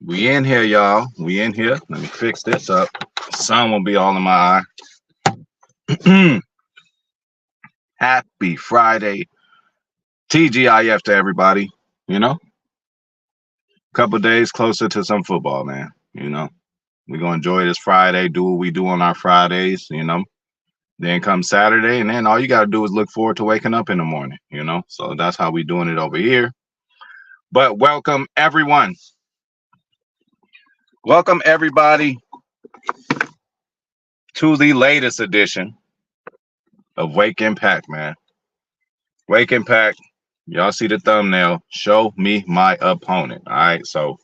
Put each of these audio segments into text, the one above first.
We in here, y'all. We in here. Let me fix this up. Sun will be all in my eye. Happy Friday. TGIF to everybody. You know, couple days closer to some football, man. We're going to enjoy this Friday, do what we do on our Fridays. Then come Saturday, and then all you got to do is look forward to waking up in the morning. So that's how we doing it over here. But welcome, everyone. Welcome, everybody, to the latest edition of Wake Impact, man. Wake Impact. Y'all see the thumbnail. Show me my opponent. All right. So,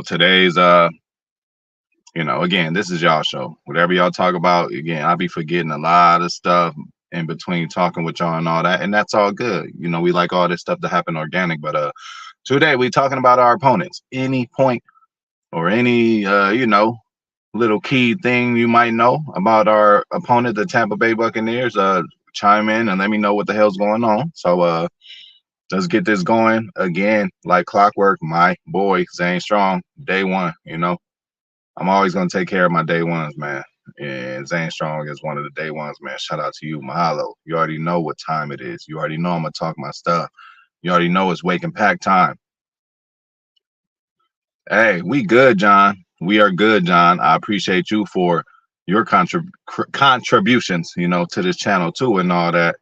today's again, this is y'all show. Whatever y'all talk about, again, I'll be forgetting a lot of stuff in between talking with y'all and all that. And that's all good. We like all this stuff to happen organic. But today we talking about our opponents. Any point or any little key thing you might know about our opponent, the Tampa Bay Buccaneers, chime in and let me know what the hell's going on. So let's get this going again, like clockwork. My boy Zane Strong, day one. I'm always gonna take care of my day ones, man. And Zane Strong is one of the day ones, man. Shout out to you, mahalo. You already know what time it is. You already know I'm gonna talk my stuff. You already know it's Wake and Pack time. Hey, we good, John. We are good, John. I appreciate you for your contributions, to this channel too and all that.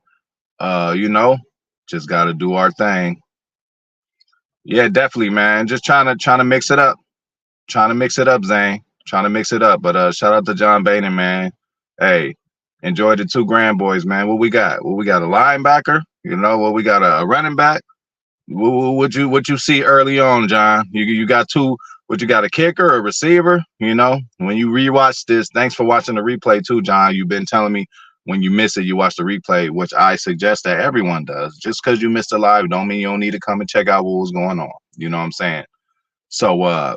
Just got to do our thing. Yeah, definitely, man. Just trying to mix it up. Trying to mix it up, Zane. Trying to mix it up. But shout out to John Baden, man. Hey, enjoy the two grand boys, man. What we got? What we got? A linebacker? What we got? A running back? What you see early on, John? You got two. What you got? A kicker, a receiver? When you rewatch this, thanks for watching the replay too, John. You've been telling me when you miss it, you watch the replay, which I suggest that everyone does. Just because you missed it live, don't mean you don't need to come and check out what was going on. You know what I'm saying? So,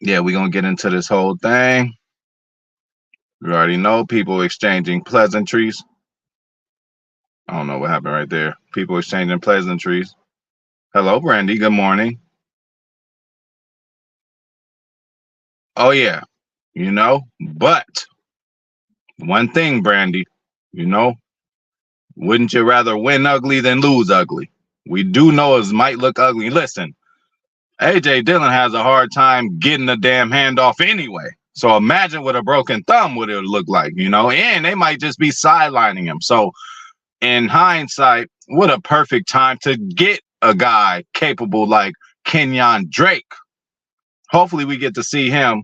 yeah, we're gonna get into this whole thing. You already know people exchanging pleasantries. I don't know what happened right there. People exchanging pleasantries. Hello, Brandy. Good morning. Oh, yeah. But one thing, Brandy, wouldn't you rather win ugly than lose ugly? We do know it might look ugly. Listen, AJ Dillon has a hard time getting the damn handoff anyway. So imagine what a broken thumb would it look like, and they might just be sidelining him. So in hindsight, what a perfect time to get a guy capable like Kenyon Drake. Hopefully we get to see him.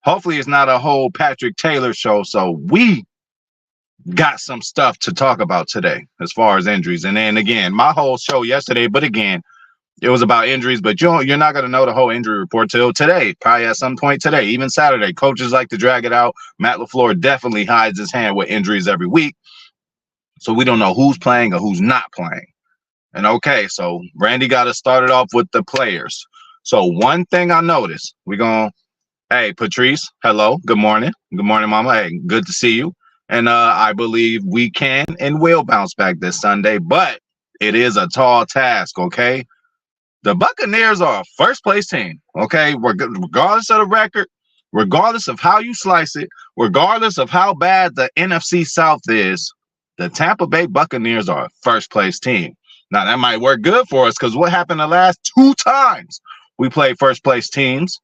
Hopefully it's not a whole Patrick Taylor show. So we got some stuff to talk about today as far as injuries. And then again, my whole show yesterday, but again, it was about injuries, but you're not going to know the whole injury report till today, probably at some point today, even Saturday. Coaches like to drag it out. Matt LaFleur definitely hides his hand with injuries every week. So we don't know who's playing or who's not playing. And okay, so Randy got to start it off with the players. So one thing I noticed, hey, Patrice, hello, good morning. Good morning, Mama. Hey, good to see you. And I believe we can and will bounce back this Sunday, but it is a tall task, okay? The Buccaneers are a first-place team, okay? Regardless of the record, regardless of how you slice it, regardless of how bad the NFC South is, the Tampa Bay Buccaneers are a first-place team. Now, that might work good for us because what happened the last two times we played first-place teams?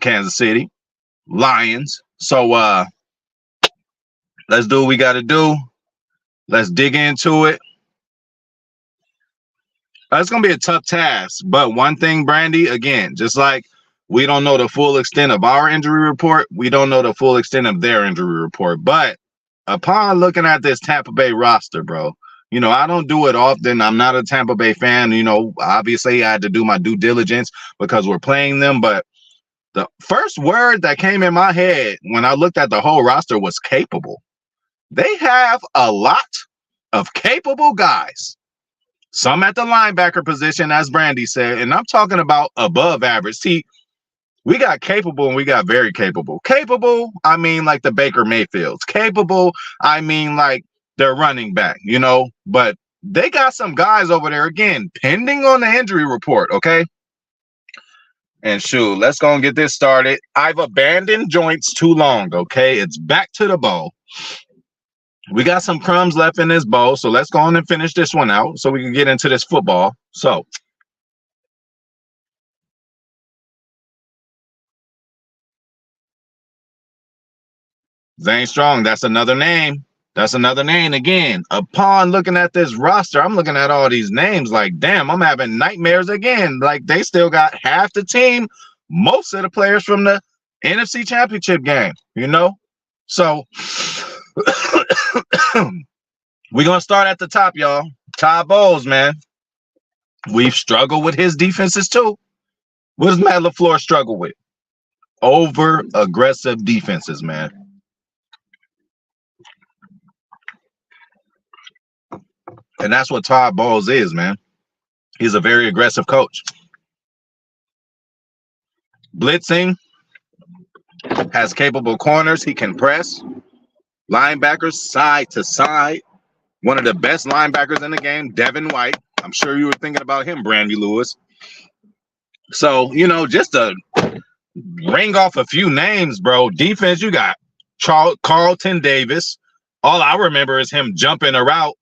Kansas City, Lions. So let's do what we got to do. Let's dig into it. It's going to be a tough task, but one thing, Brandy, again, just like we don't know the full extent of our injury report, we don't know the full extent of their injury report. But upon looking at this Tampa Bay roster, bro, I don't do it often. I'm not a Tampa Bay fan. Obviously I had to do my due diligence because we're playing them. But the first word that came in my head when I looked at the whole roster was capable. They have a lot of capable guys. Some at the linebacker position, as Brandy said, and I'm talking about above average. See, we got capable and we got very capable. Capable, I mean like the Baker Mayfields. Capable, I mean like their running back, But they got some guys over there, again, pending on the injury report, okay? And shoot, let's go and get this started. I've abandoned joints too long, okay? It's back to the bowl. We got some crumbs left in this bowl, so let's go on and finish this one out so we can get into this football. So, Zane Strong, that's another name. That's another name again. Upon looking at this roster, I'm looking at all these names like, damn, I'm having nightmares again. Like, they still got half the team, most of the players from the NFC Championship game, you know? So, we're going to start at the top, y'all. Todd Bowles, man. We've struggled with his defenses, too. What does Matt LaFleur struggle with? Over-aggressive defenses, man. And that's what Todd Bowles is, man. He's a very aggressive coach. Blitzing, has capable corners. He can press. Linebackers side to side. One of the best linebackers in the game, Devin White. I'm sure you were thinking about him, Brandy Lewis. So, you know, just to ring off a few names, bro. Defense, you got Carlton Davis. All I remember is him jumping a route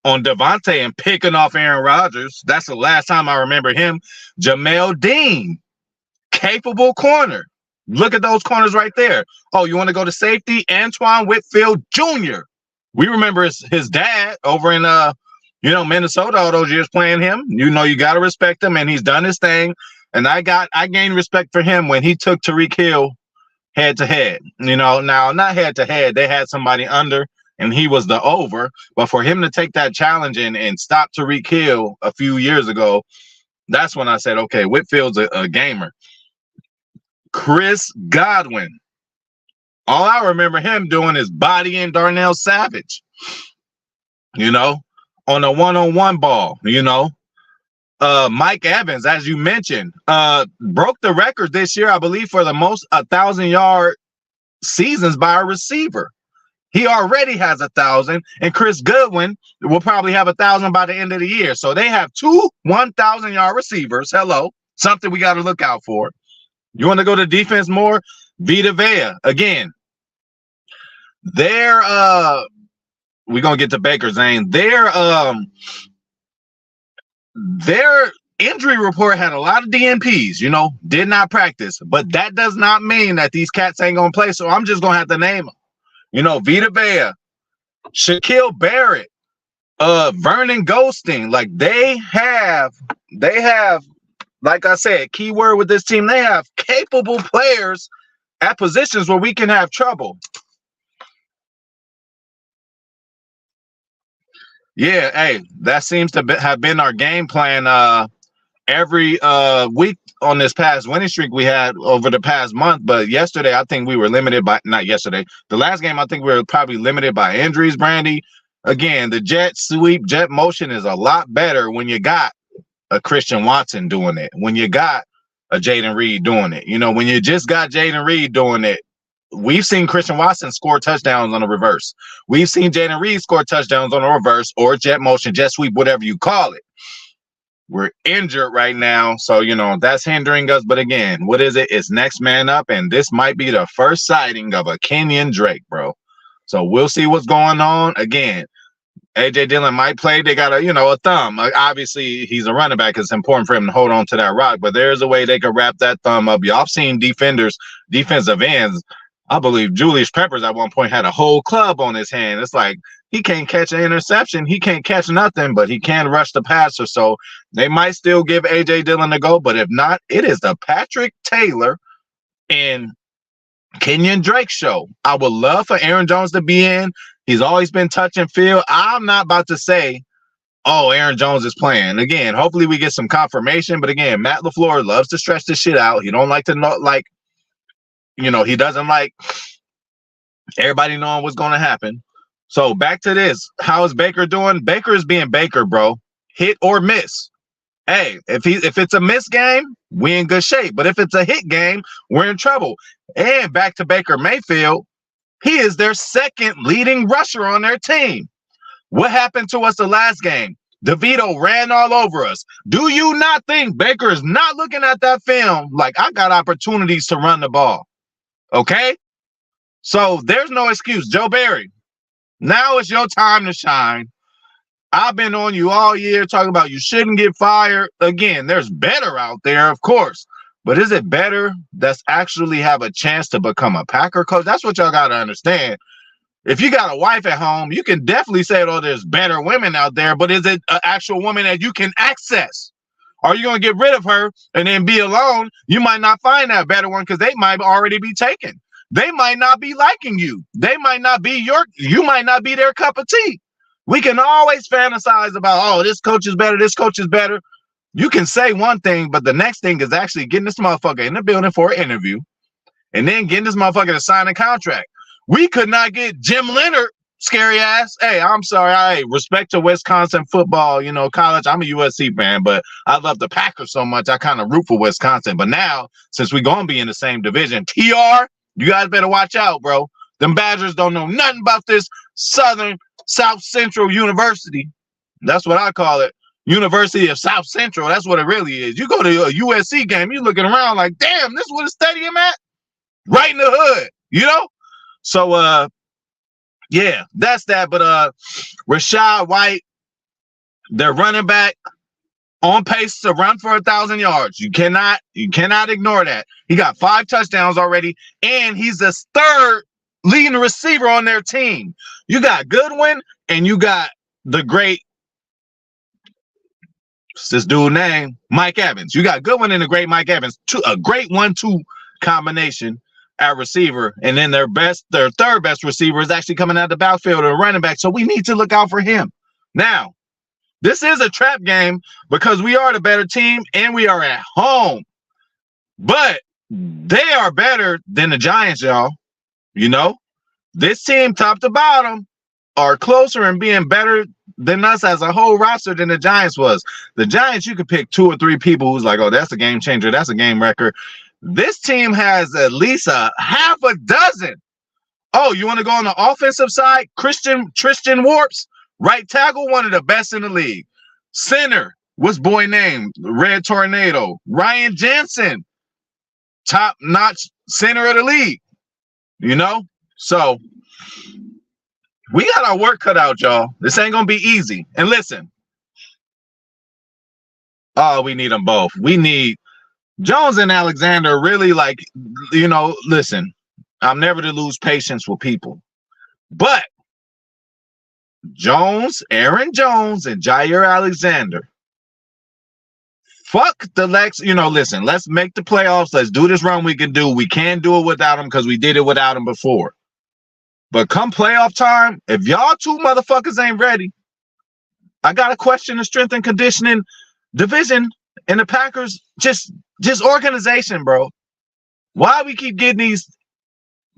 on Devontae and picking off Aaron Rodgers. That's the last time I remember him. Jamel Dean, capable corner. Look at those corners right there. Oh, you want to go to safety? Antoine Whitfield Jr. We remember his dad over in Minnesota all those years playing him. You know, you got to respect him, and he's done his thing. And I gained respect for him when he took Tyreek Hill head to head. You know, now not head to head. They had somebody under, and he was the over. But for him to take that challenge and stop Tyreek Hill a few years ago, that's when I said, okay, Whitfield's a gamer. Chris Godwin. All I remember him doing is bodying Darnell Savage, you know, on a one-on-one ball, you know. Mike Evans, as you mentioned, broke the record this year, I believe, for the most 1,000-yard seasons by a receiver. He already has 1,000, and Chris Godwin will probably have 1,000 by the end of the year. So they have two 1,000-yard receivers. Hello, something we got to look out for. You want to go to defense more? Vita Vea, again. We're going to get to Baker, Zane. Their injury report had a lot of DNPs, you know, did not practice. But that does not mean that these cats ain't going to play, so I'm just going to have to name them. You know, Vita Vea, Shaquille Barrett, Vernon Goldstein. Like, they have, like I said, key word with this team, they have capable players at positions where we can have trouble. Yeah, hey, that seems to have been our game plan every week on this past winning streak we had over the past month. But yesterday, I think we were limited by, not yesterday, the last game, I think we were probably limited by injuries, Brandy. Again, the jet sweep, jet motion is a lot better when you got a Christian Watson doing it, when you got a Jaden Reed doing it. You know, when you just got Jaden Reed doing it, we've seen Christian Watson score touchdowns on a reverse. We've seen Jaden Reed score touchdowns on a reverse or jet motion, jet sweep, whatever you call it. We're injured right now, so, you know, that's hindering us. But again, what is it? It's next man up, and this might be the first sighting of a Kenyon Drake, bro. So we'll see what's going on. Again, A.J. Dillon might play. They got a thumb. Obviously, he's a running back. It's important for him to hold on to that rock, but there's a way they could wrap that thumb up. Y'all seen defensive ends. I believe Julius Peppers at one point had a whole club on his hand. It's like he can't catch an interception. He can't catch nothing, but he can rush the passer. So they might still give A.J. Dillon a go, but if not, it is the Patrick Taylor and Kenyon Drake show. I would love for Aaron Jones to be in. He's always been touch and feel. I'm not about to say, oh, Aaron Jones is playing. Again, hopefully we get some confirmation. But again, Matt LaFleur loves to stretch this shit out. He don't like to know, he doesn't like everybody knowing what's going to happen. So back to this. How is Baker doing? Baker is being Baker, bro. Hit or miss. Hey, if it's a miss game, we in good shape. But if it's a hit game, we're in trouble. And back to Baker Mayfield, he is their second leading rusher on their team. What happened to us the last game? DeVito ran all over us. Do you not think Baker is not looking at that film like I got opportunities to run the ball? Okay? So there's no excuse. Joe Barry, now it's your time to shine. I've been on you all year talking about you shouldn't get fired. Again, there's better out there, of course. But is it better that's actually have a chance to become a Packer coach? That's what y'all got to understand. If you got a wife at home, you can definitely say, oh, there's better women out there. But is it an actual woman that you can access? Are you going to get rid of her and then be alone? You might not find that better one because they might already be taken. They might not be liking you. They might not be you might not be their cup of tea. We can always fantasize about, oh, this coach is better. This coach is better. You can say one thing, but the next thing is actually getting this motherfucker in the building for an interview and then getting this motherfucker to sign a contract. We could not get Jim Leonard, scary ass. Hey, I'm sorry. I respect to Wisconsin football, college. I'm a USC fan, but I love the Packers so much. I kind of root for Wisconsin. But now, since we're going to be in the same division, TR, you guys better watch out, bro. Them Badgers don't know nothing about this South Central University. That's what I call it. University of South Central. That's what it really is. You go to a USC game, you're looking around like, damn, this is where the stadium at? Right in the hood, So, yeah, that's that. But Rachaad White, their running back, on pace to run for 1,000 yards. You cannot ignore that. He got 5 touchdowns already, and he's the third leading receiver on their team. You got Goodwin, and you got the great, what's this dude's name? Mike Evans. You got Goodwin and the great Mike Evans. A great 1-2 combination at receiver, and then their third best receiver is actually coming out the backfield or running back. So we need to look out for him. Now, this is a trap game because we are the better team and we are at home. But they are better than the Giants, y'all. This team, top to bottom, are closer and being better than us as a whole roster than the Giants was. The Giants, you could pick 2 or 3 people who's like, oh, that's a game changer. That's a game wrecker. This team has at least a half a dozen. Oh, you want to go on the offensive side? Tristan Warps, right tackle, one of the best in the league. Center, what's boy name? Red Tornado. Ryan Jensen, top-notch center of the league. So we got our work cut out, y'all. This ain't going to be easy. And listen, we need them both. We need Jones and Alexander really listen, I'm never to lose patience with people. But Aaron Jones and Jair Alexander, fuck the Lex, listen, let's make the playoffs. Let's do this run we can do. We can't do it without them because we did it without them before. But come playoff time, if y'all 2 motherfuckers ain't ready, I got to question the strength and conditioning division in the Packers. Just organization, bro. Why we keep getting these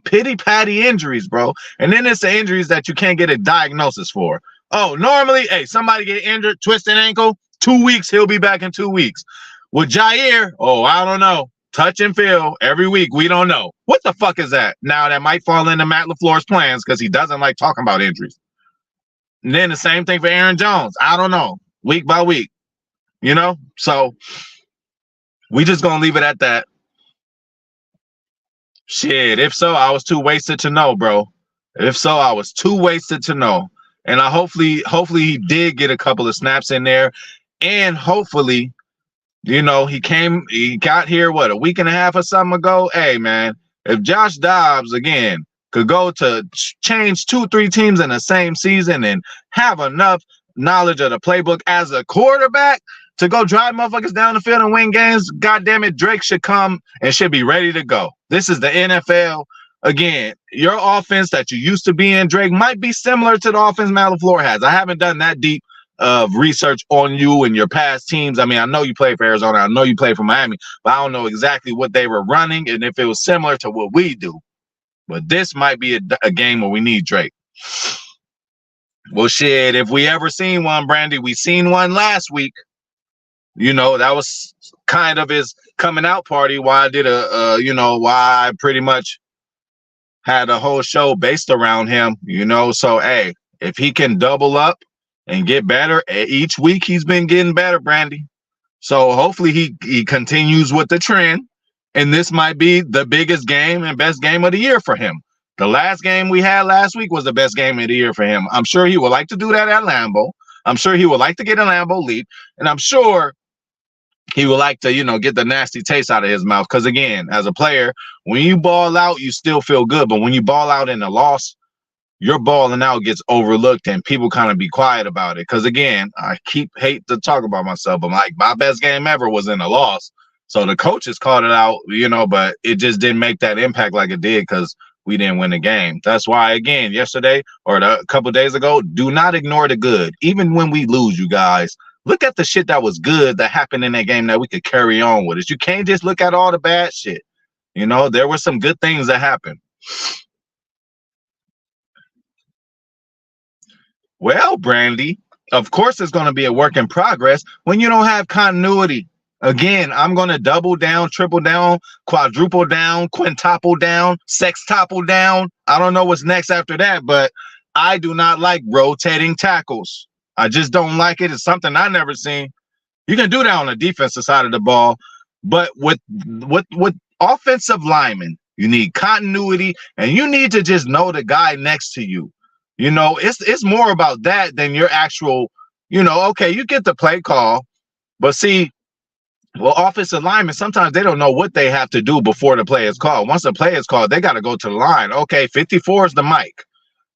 pity-patty injuries, bro? And then it's the injuries that you can't get a diagnosis for. Oh, normally, somebody get injured, twist an ankle, 2 weeks, he'll be back in 2 weeks. With Jair, I don't know. Touch and feel every week. We don't know. What the fuck is that? Now, that might fall into Matt LaFleur's plans because he doesn't like talking about injuries. And then the same thing for Aaron Jones. I don't know. Week by week. So we just gonna leave it at that. Shit, if so, I was too wasted to know, bro. If so, I was too wasted to know. And hopefully he did get a couple of snaps in there. And hopefully, he got here, a week and a half or something ago? Hey, man, if Josh Dobbs, again, could go to change 2-3 teams in the same season and have enough knowledge of the playbook as a quarterback to go drive motherfuckers down the field and win games, goddamn it, Drake should come and should be ready to go. This is the NFL. Again, your offense that you used to be in, Drake, might be similar to the offense Matt LaFleur has. I haven't done that deep of research on you and your past teams. I mean, I know you played for Arizona. I know you played for Miami, but I don't know exactly what they were running and if it was similar to what we do. But this might be a game where we need Drake. Well, shit, if we ever seen one, Brandy, we seen one last week. That was kind of his coming out party. Why I did why I pretty much had a whole show based around him, So, hey, if he can double up and get better. Each week he's been getting better, Brandy. So hopefully he continues with the trend, and this might be the biggest game and best game of the year for him. The last game we had last week was the best game of the year for him. I'm sure he would like to do that at Lambeau. I'm sure he would like to get a Lambeau lead, and I'm sure he would like to, get the nasty taste out of his mouth. Because again, as a player, when you ball out, you still feel good, but when you ball out in a loss, your balling out gets overlooked and people kind of be quiet about it. Because again, I hate to talk about myself, but like my best game ever was in a loss. So the coaches called it out, but it just didn't make that impact like it did because we didn't win the game. That's why, again, yesterday or a couple of days ago, do not ignore the good. Even when we lose, you guys, look at the shit that was good that happened in that game that we could carry on with it. You can't just look at all the bad shit. There were some good things that happened. Well, Brandy, of course it's going to be a work in progress when you don't have continuity. Again, I'm going to double down, triple down, quadruple down, quintuple down, sextuple down. I don't know what's next after that, but I do not like rotating tackles. I just don't like it. It's something I never seen. You can do that on the defensive side of the ball, but with offensive linemen, you need continuity, and you need to just know the guy next to you. It's more about that than your actual, okay, you get the play call, but see, offensive linemen, sometimes they don't know what they have to do before the play is called. Once the play is called, they got to go to the line. Okay, 54 is the mic.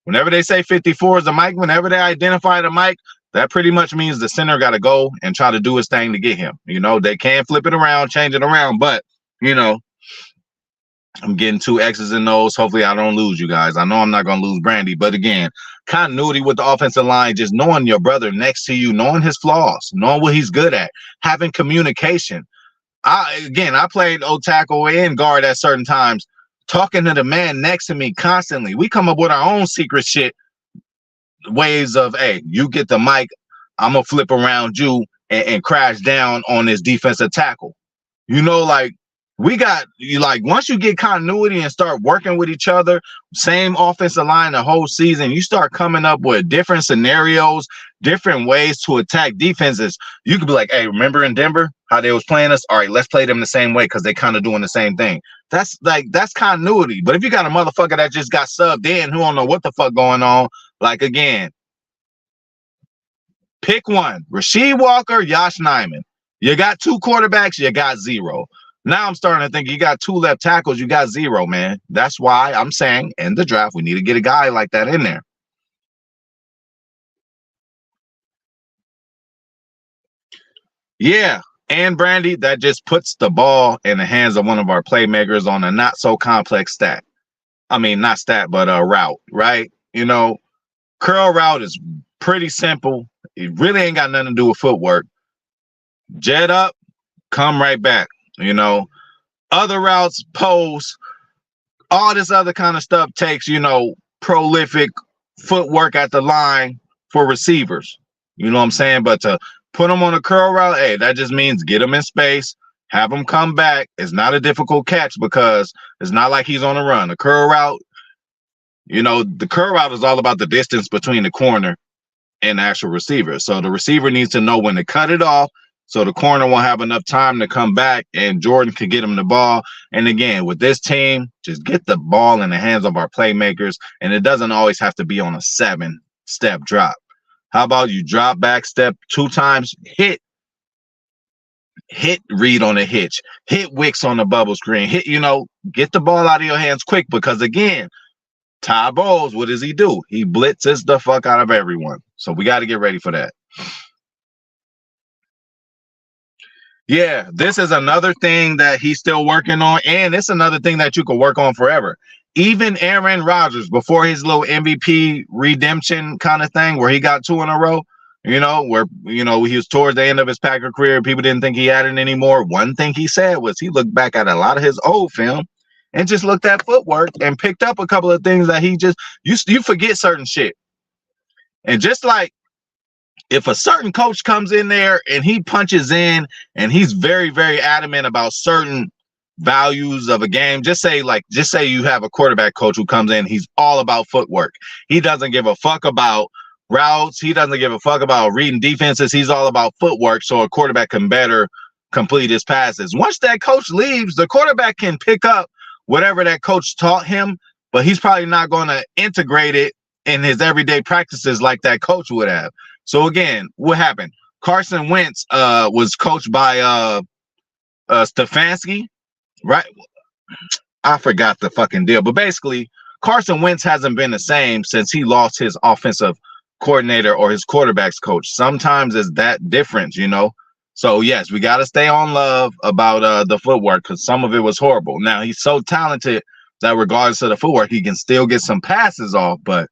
Whenever they say 54 is the mic, whenever they identify the mic, that pretty much means the center got to go and try to do his thing to get him. They can flip it around, change it around, but, I'm getting 2 X's and O's. Hopefully I don't lose you guys. I know I'm not going to lose Brandy, but again, continuity with the offensive line, just knowing your brother next to you, knowing his flaws, knowing what he's good at, having communication. I played old tackle and guard at certain times, talking to the man next to me constantly. We come up with our own secret shit ways of, hey, you get the mic, I'm going to flip around you and crash down on this defensive tackle. We got once you get continuity and start working with each other, same offensive line the whole season, you start coming up with different scenarios, different ways to attack defenses. You could be like, hey, remember in Denver how they was playing us? All right, let's play them the same way because they kind of doing the same thing. That's continuity. But if you got a motherfucker that just got subbed in who don't know what the fuck going on, again, pick one. Rasheed Walker, Yosh Nijman. You got 2 quarterbacks, you got 0. Now I'm starting to think you got 2 left tackles, you got 0, man. That's why I'm saying in the draft, we need to get a guy like that in there. Yeah, and Brandy, that just puts the ball in the hands of one of our playmakers on a not so complex stat. I mean, not stat, but a route, right? Curl route is pretty simple. It really ain't got nothing to do with footwork. Jet up, come right back. Other routes, post, all this other kind of stuff takes, prolific footwork at the line for receivers. You know what I'm saying? But to put them on a curl route, hey, that just means get them in space, have them come back. It's not a difficult catch because it's not like he's on a run. A curl route, the curl route is all about the distance between the corner and the actual receiver. So the receiver needs to know when to cut it off, so the corner won't have enough time to come back and Jordan could get him the ball. And again, with this team, just get the ball in the hands of our playmakers. And it doesn't always have to be on a 7-step drop. How about you drop back, step 2 times, hit read on a hitch, hit Wicks on the bubble screen, get the ball out of your hands quick because again, Ty Bowles, what does he do? He blitzes the fuck out of everyone. So we got to get ready for that. Yeah, this is another thing that he's still working on, and it's another thing that you can work on forever. Even Aaron Rodgers, before his little MVP redemption kind of thing where he got 2 in a row, where, he was towards the end of his Packer career, people didn't think he had it anymore. One thing he said was he looked back at a lot of his old film and just looked at footwork and picked up a couple of things that he just, you forget certain shit. And just like, if a certain coach comes in there and he punches in and he's very, very adamant about certain values of a game, just say you have a quarterback coach who comes in, he's all about footwork. He doesn't give a fuck about routes. He doesn't give a fuck about reading defenses. He's all about footwork, so a quarterback can better complete his passes. Once that coach leaves, the quarterback can pick up whatever that coach taught him, but he's probably not going to integrate it in his everyday practices like that coach would have. So again, what happened? Carson Wentz was coached by Stefanski, right? I forgot the fucking deal, but basically Carson Wentz hasn't been the same since he lost his offensive coordinator or his quarterback's coach. Sometimes it's that difference, you know. So yes, we got to stay on Love about the footwork, because some of it was horrible. Now he's so talented that regardless of the footwork, he can still get some passes off, but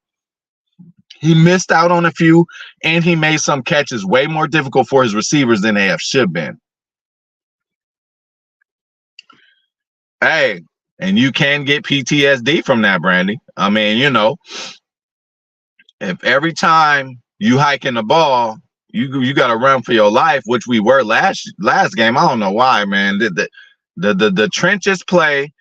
he missed out on a few, and he made some catches way more difficult for his receivers than they have should been. Hey, and you can get PTSD from that, Brandy. I mean, you know, if every time you hiking the ball, you got to run for your life, which we were last game. I don't know why, man. The trenches play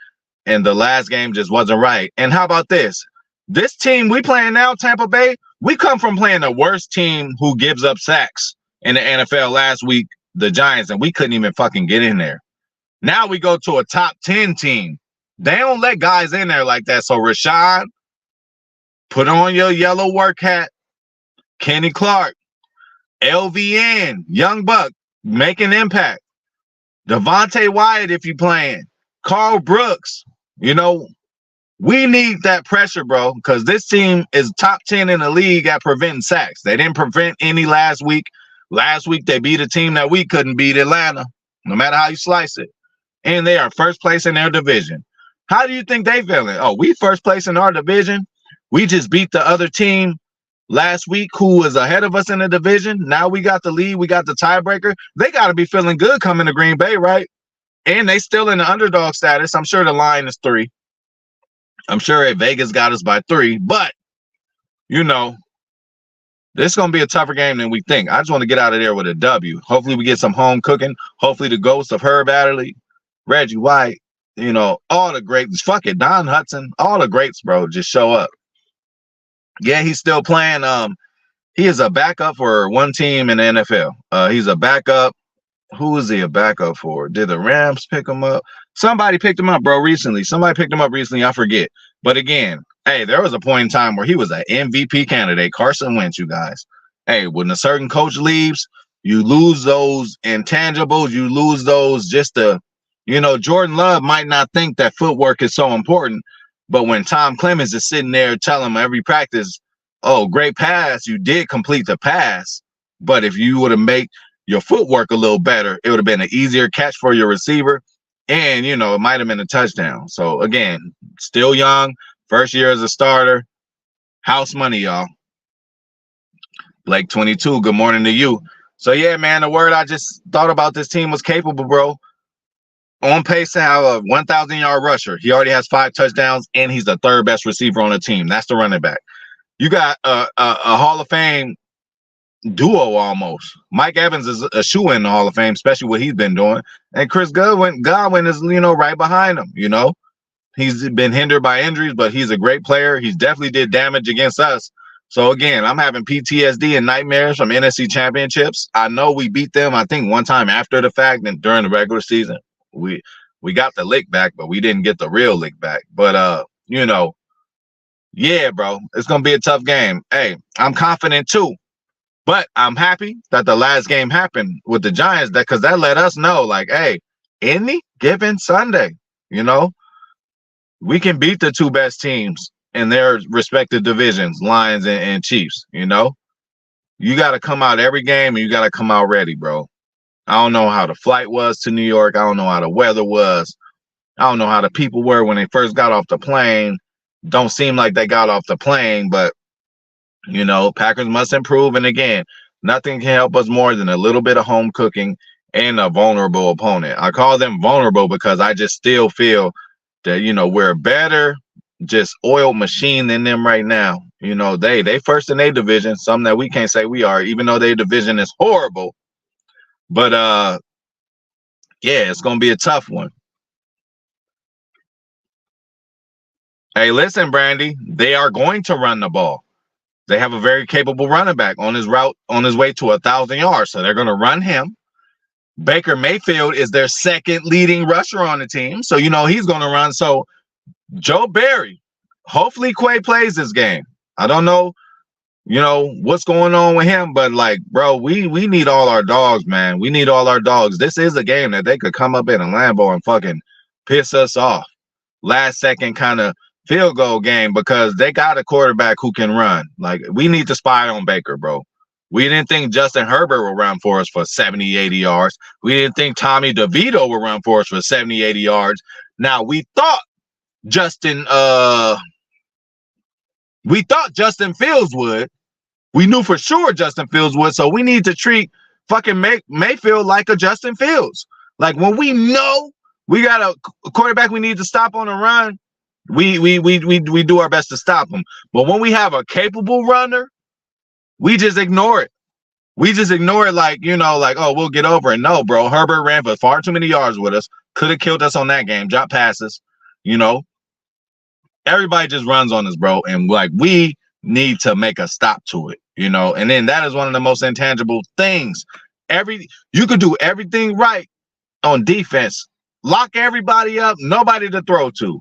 and the last game just wasn't right. And how about this? This team we playing now, Tampa Bay, we come from playing the worst team who gives up sacks in the NFL last week, the Giants, and we couldn't even fucking get in there. Now we go to a top 10 team. They don't let guys in there like that. So Rashad, put on your yellow work hat. Kenny Clark, LVN, Young Buck, make an impact. Devontae Wyatt, if you playing. Carl Brooks, you know, we need that pressure, bro, because this team is top 10 in the league at preventing sacks. They didn't prevent any last week. Last week, they beat a team that we couldn't beat, Atlanta, no matter how you slice it. And they are first place in their division. How do you think they feeling? Oh, we first place in our division. We just beat the other team last week who was ahead of us in the division. Now we got the lead. We got the tiebreaker. They got to be feeling good coming to Green Bay, right? And they still in the underdog status. I'm sure the line is 3. I'm sure Vegas got us by 3. But, you know, this is going to be a tougher game than we think. I just want to get out of there with a W. Hopefully we get some home cooking. Hopefully the ghost of Herb Adderley, Reggie White, you know, all the greats. Fuck it, Don Hudson, all the greats, bro, just show up. Yeah, he's still playing. He is a backup for one team in the NFL. He's a backup. Who is he a backup for? Did the Rams pick him up? Somebody picked him up, bro, recently. Somebody picked him up recently. I forget. But again, hey, there was a point in time where he was an MVP candidate. Carson Wentz, you guys. Hey, when a certain coach leaves, you lose those intangibles. You lose those just to, you know, Jordan Love might not think that footwork is so important. But when Tom Clemens is sitting there telling him every practice, oh, great pass, you did complete the pass. But if you would have made your footwork a little better, it would have been an easier catch for your receiver. And, you know, it might have been a touchdown. So, again, still young, first year as a starter. House money, y'all. Blake 22, good morning to you. So, yeah, man, the word I just thought about this team was capable, bro. On pace to have a 1,000-yard rusher. He already has 5 touchdowns, and he's the 3rd best receiver on the team. That's the running back. You got a Hall of Fame duo almost. Mike Evans is a shoe in the Hall of Fame, especially what he's been doing. And Chris Godwin is, you know, right behind him, you know. He's been hindered by injuries, but he's a great player. He's definitely did damage against us. So, again, I'm having PTSD and nightmares from NFC championships. I know we beat them, I think, one time after the fact and during the regular season. We got the lick back, but we didn't get the real lick back. But, you know, yeah, bro, it's going to be a tough game. Hey, I'm confident too. But I'm happy that the last game happened with the Giants, because that let us know, like, hey, any given Sunday, you know, we can beat the 2 best teams in their respective divisions, Lions and Chiefs, you know. You got to come out every game, and you got to come out ready, bro. I don't know how the flight was to New York. I don't know how the weather was. I don't know how the people were when they first got off the plane. Don't seem like they got off the plane, but, you know, Packers must improve. And again, nothing can help us more than a little bit of home cooking and a vulnerable opponent. I call them vulnerable because I just still feel that, you know, we're a better just oiled machine than them right now. You know, they first in their division, something that we can't say we are, even though their division is horrible. But, yeah, it's going to be a tough one. Hey, listen, Brandy, they are going to run the ball. They have a very capable running back on his way to 1,000 yards. So they're going to run him. Baker Mayfield is their second leading rusher on the team. So, he's going to run. So Joe Barry, hopefully Quay plays this game. I don't know, what's going on with him, but like, bro, we need all our dogs, man. We need all our dogs. This is a game that they could come up in a Lambeau and fucking piss us off. Last second kind of field goal game because they got a quarterback who can run. Like, we need to spy on Baker, bro. We didn't think Justin Herbert would run for us for 70, 80 yards. We didn't think Tommy DeVito would run for us for 70, 80 yards. Now, we thought Justin Fields would. We knew for sure Justin Fields would, so we need to treat fucking Mayfield like a Justin Fields. Like, when we know we got a quarterback we need to stop on the run, we do our best to stop him. But when we have a capable runner, we just ignore it. We just ignore it like, oh, we'll get over it. No, bro. Herbert ran for far too many yards with us. Could have killed us on that game. Drop passes, Everybody just runs on us, bro. And like, we need to make a stop to it, And then that is one of the most intangible things. You could do everything right on defense. Lock everybody up. Nobody to throw to.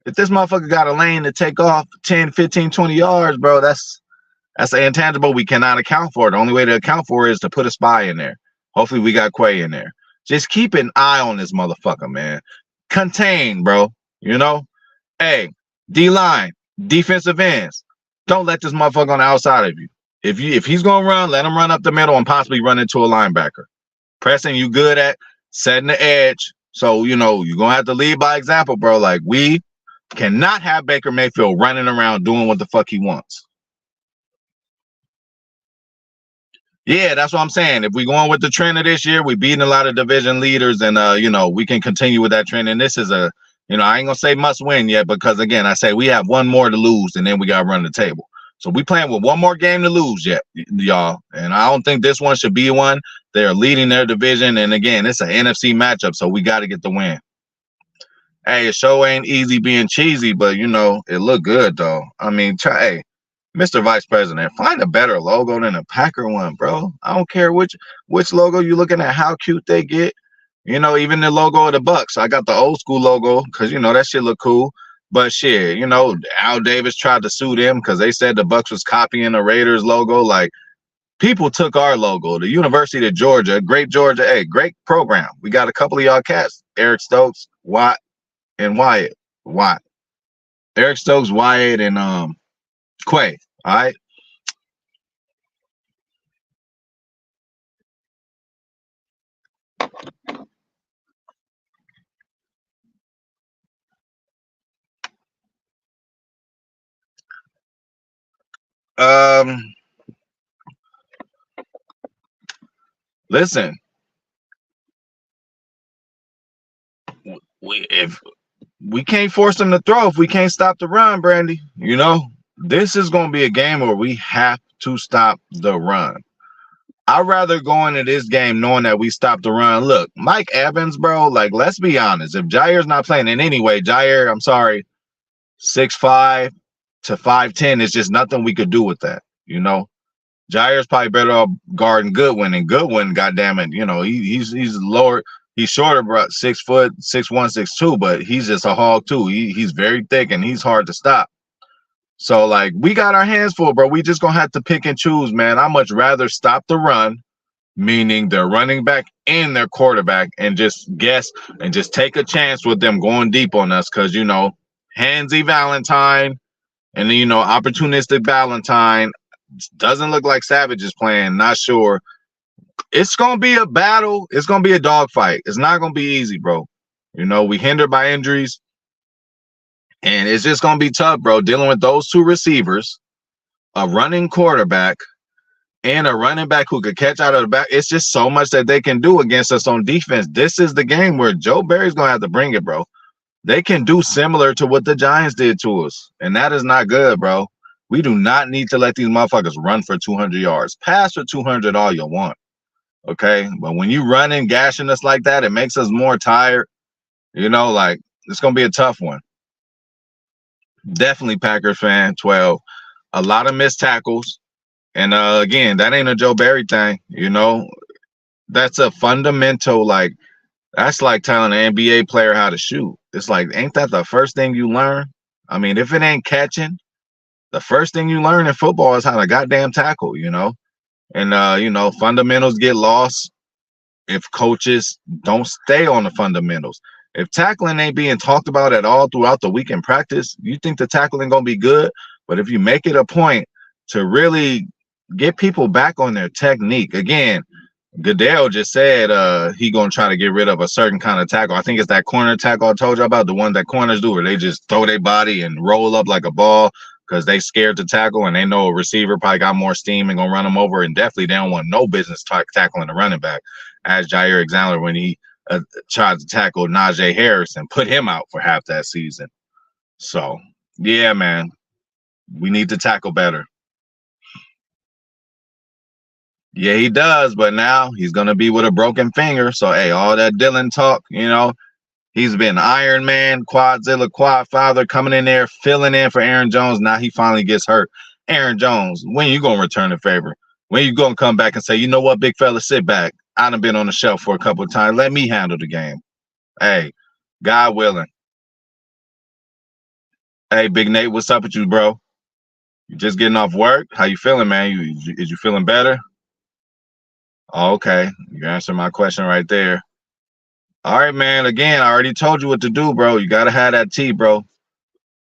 If this motherfucker got a lane to take off 10, 15, 20 yards, bro, that's an intangible we cannot account for. The only way to account for it is to put a spy in there. Hopefully we got Quay in there. Just keep an eye on this motherfucker, man. Contain, bro. Hey, D-line, defensive ends. Don't let this motherfucker on the outside of you. If he's going to run, let him run up the middle and possibly run into a linebacker. Pressing, you good at setting the edge. So, you're going to have to lead by example, bro. Like, we cannot have Baker Mayfield running around doing what the fuck he wants. Yeah, that's what I'm saying. If we're going with the trend of this year, we're beating a lot of division leaders, and we can continue with that trend. And this is I ain't gonna say must win yet, because again, I say we have one more to lose, and then we gotta run the table. So we playing with one more game to lose yet, y'all. And I don't think this one should be one. They're leading their division, and again, it's an NFC matchup, so we got to get the win. Hey, it sure ain't easy being cheesy, but it looked good though. I mean, hey, Mr. Vice President, find a better logo than a Packer one, bro. I don't care which logo you're looking at, how cute they get. Even the logo of the Bucks. I got the old school logo because, that shit look cool. But shit, Al Davis tried to sue them because they said the Bucks was copying the Raiders logo. Like, people took our logo. The University of Georgia, great Georgia, hey, great program. We got a couple of y'all cats, Eric Stokes, Watt, and Wyatt. Eric Stokes, Wyatt, and Quay. All right. Listen, if we can't force them to throw, if we can't stop the run, Brandy, this is going to be a game where we have to stop the run. I'd rather go into this game knowing that we stopped the run. Look, Mike Evans, bro, like, let's be honest. If Jaire's not playing in any way, Jaire, I'm sorry, 6'5" to 5'10" is just nothing we could do with that, Jaire's probably better off guarding Goodwin, and Goodwin, goddamn it, he's lower, he's shorter, bro, 6 foot, 6'1", 6'2", but he's just a hog too. He's very thick and he's hard to stop. So, like, we got our hands full, bro. We just gonna have to pick and choose, man. I much rather stop the run, meaning their running back and their quarterback, and just guess and just take a chance with them going deep on us, because Handsy Valentine and then opportunistic Valentine doesn't look like Savage is playing. Not sure. It's gonna be a battle. It's gonna be a dogfight. It's not gonna be easy, bro. We hindered by injuries. And it's just going to be tough, bro, dealing with those two receivers, a running quarterback, and a running back who could catch out of the back. It's just so much that they can do against us on defense. This is the game where Joe Barry's going to have to bring it, bro. They can do similar to what the Giants did to us, and that is not good, bro. We do not need to let these motherfuckers run for 200 yards. Pass for 200 all you want, okay? But when you running, gashing us like that, it makes us more tired. Like, it's going to be a tough one. Definitely Packers fan, 12. a lot of missed tackles. And again, that ain't a Joe Barry thing, you know. That's a fundamental, like, that's like telling an NBA player how to shoot. It's like, ain't that the first thing you learn? I mean, if it ain't catching, the first thing you learn in football is how to goddamn tackle, you know. And you know, fundamentals get lost if coaches don't stay on the fundamentals. If tackling ain't being talked about at all throughout the week in practice, you think the tackling gonna be good. But if you make it a point to really get people back on their technique, again, Goodell just said he gonna try to get rid of a certain kind of tackle. I think it's that corner tackle I told you about, the one that corners do, where they just throw their body and roll up like a ball because they scared to tackle and they know a receiver probably got more steam and gonna run them over. And definitely they don't want no business tackling the running back, as Jair Alexander when he tried to tackle Najee Harris and put him out for half that season. So yeah, man, we need to tackle better. Yeah, he does, but now he's going to be with a broken finger. So, hey, all that Dylan talk, you know, he's been Iron Man, Quadzilla, Quad Father, coming in there, filling in for Aaron Jones. Now he finally gets hurt. Aaron Jones, when you going to return the favor? When you going to come back and say, you know what, big fella, sit back. I done been on the shelf for a couple of times. Let me handle the game. Hey, God willing. Hey, Big Nate, what's up with you, bro? You just getting off work? How you feeling, man? Is you feeling better? Oh, okay, you answered my question right there. All right, man. Again, I already told you what to do, bro. You gotta have that tea, bro.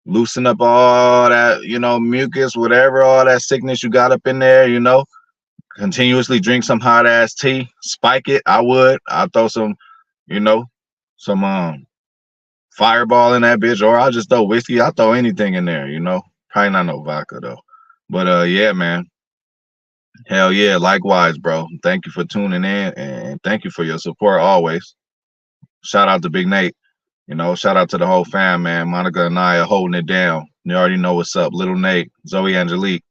Loosen up all that, you know, mucus, whatever, all that sickness you got up in there, you know. Continuously drink some hot ass tea. Spike it. I'll throw some, you know, some fireball in that bitch, or I'll just throw whiskey. I'll throw anything in there, you know. Probably not no vodka though. But yeah, man. Hell yeah, likewise, bro. Thank you for tuning in and thank you for your support always. Shout out to Big Nate. You know, shout out to the whole fam, man. Monica and I are holding it down. You already know what's up. Little Nate, Zoe Angelique.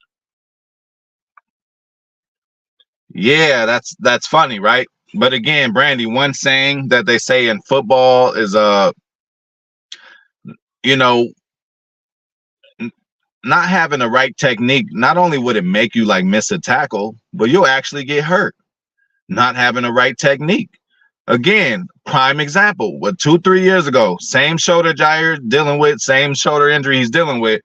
Yeah, that's funny, right? But again, Brandy, one saying that they say in football is you know, not having the right technique, not only would it make you like miss a tackle, but you'll actually get hurt. Not having the right technique. Again, prime example. What 2-3 years ago, same shoulder Jair dealing with, same shoulder injury he's dealing with.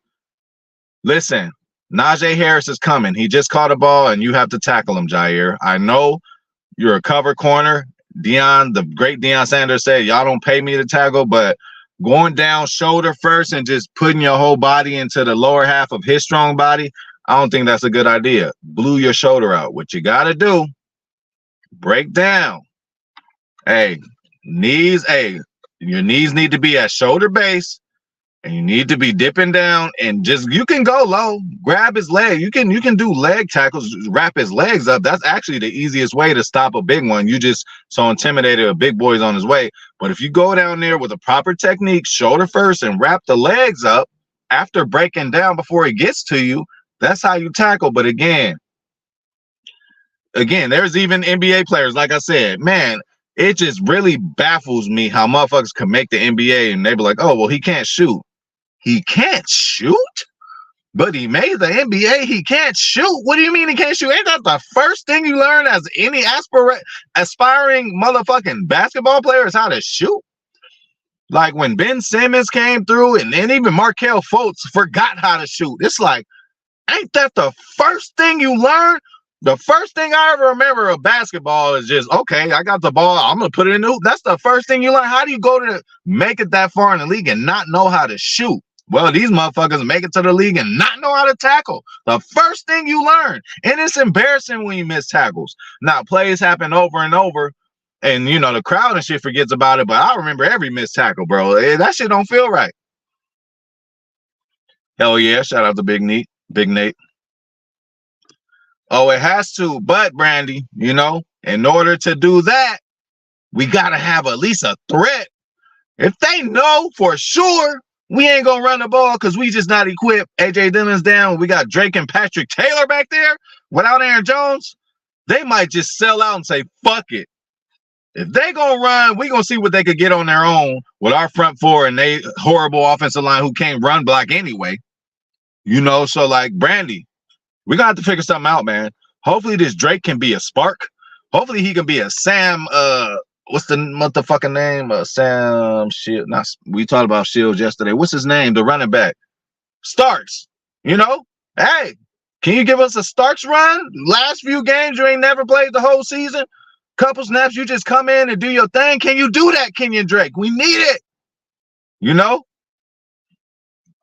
Listen, Najee Harris is coming. He just caught a ball, and you have to tackle him, Jair. I know you're a cover corner. The great Deion Sanders said, y'all don't pay me to tackle, but going down shoulder first and just putting your whole body into the lower half of his strong body, I don't think that's a good idea. Blew your shoulder out. What you got to do, break down. Hey, your knees need to be at shoulder base, and you need to be dipping down and just, you can go low, grab his leg. You can do leg tackles, wrap his legs up. That's actually the easiest way to stop a big one. You just so intimidated a big boy's on his way. But if you go down there with a proper technique, shoulder first, and wrap the legs up after breaking down before he gets to you, that's how you tackle. But again, there's even NBA players, like I said, man, it just really baffles me how motherfuckers can make the NBA and they be like, oh, well, he can't shoot. He can't shoot? But he made the NBA. He can't shoot? What do you mean he can't shoot? Ain't that the first thing you learn as any aspiring motherfucking basketball player is how to shoot? Like when Ben Simmons came through and then even Markelle Fultz forgot how to shoot. It's like, ain't that the first thing you learn? The first thing I ever remember of basketball is just, okay, I got the ball, I'm going to put it in the hoop. That's the first thing you learn. How do you go to make it that far in the league and not know how to shoot? Well, these motherfuckers make it to the league and not know how to tackle. The first thing you learn. And it's embarrassing when you miss tackles. Now, plays happen over and over, and, you know, the crowd and shit forgets about it, but I remember every missed tackle, bro. That shit don't feel right. Hell yeah, shout out to Big Nate. Oh, it has to. But, Brandy, you know, in order to do that, we got to have at least a threat. If they know for sure we ain't going to run the ball because we just not equipped, A.J. Dillon's down, we got Drake and Patrick Taylor back there without Aaron Jones, they might just sell out and say, fuck it. If they going to run, we going to see what they could get on their own with our front four and they horrible offensive line who can't run block anyway. You know, so like, Brandy, We're gonna have to figure something out, man. Hopefully this Drake can be a spark. Hopefully he can be a Sam. What's the motherfucking name? Sam Shield. Not we talked about Shields yesterday. What's his name? The running back. Starks. You know, hey, can you give us a Starks run? Last few games you ain't never played the whole season. Couple snaps, you just come in and do your thing. Can you do that, Kenyon Drake? We need it. You know?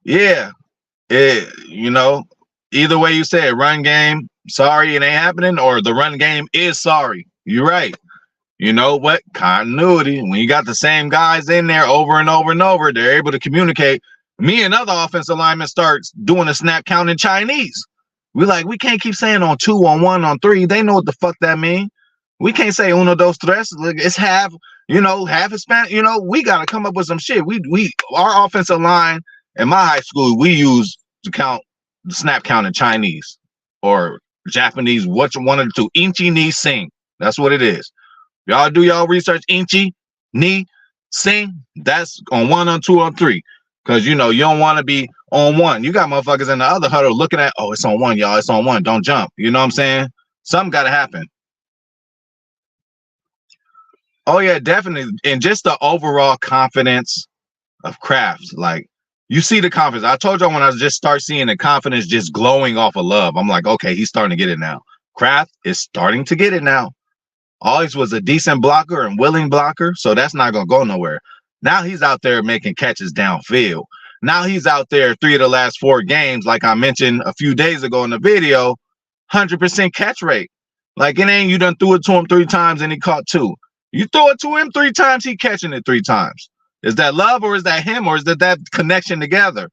Yeah. You know, either way you say it, run game, sorry, it ain't happening, or the run game is sorry. You're right. You know what? Continuity. When you got the same guys in there over and over and over, they're able to communicate. Me and other offensive linemen start doing a snap count in Chinese. We can't keep saying on 2, on 1, on 3. They know what the fuck that means. We can't say uno, dos, tres. It's half, half is Spanish. We got to come up with some shit. Our offensive line in my high school, we use to count the snap count in Chinese or Japanese. What's one of the two? Inchi, ni, sing. That's what it is. Y'all do y'all research. Inchi, ni, sing. That's on 1, on 2, on 3. Because, you don't want to be on 1. You got motherfuckers in the other huddle looking at, oh, it's on 1, y'all. It's on 1. Don't jump. You know what I'm saying? Something got to happen. Oh, yeah, definitely. And just the overall confidence of Kraft. Like, you see the confidence. I told y'all when I just start seeing the confidence just glowing off of love, I'm like, okay, he's starting to get it now. Kraft is starting to get it now. Always was a decent blocker and willing blocker, so that's not going to go nowhere. Now he's out there making catches downfield. Now he's out there 3 of the last 4 games, like I mentioned a few days ago in the video, 100% catch rate. Like, it ain't you done threw it to him 3 times and he caught 2. You throw it to him 3 times, he catching it 3 times. Is that love or is that him or is that connection together?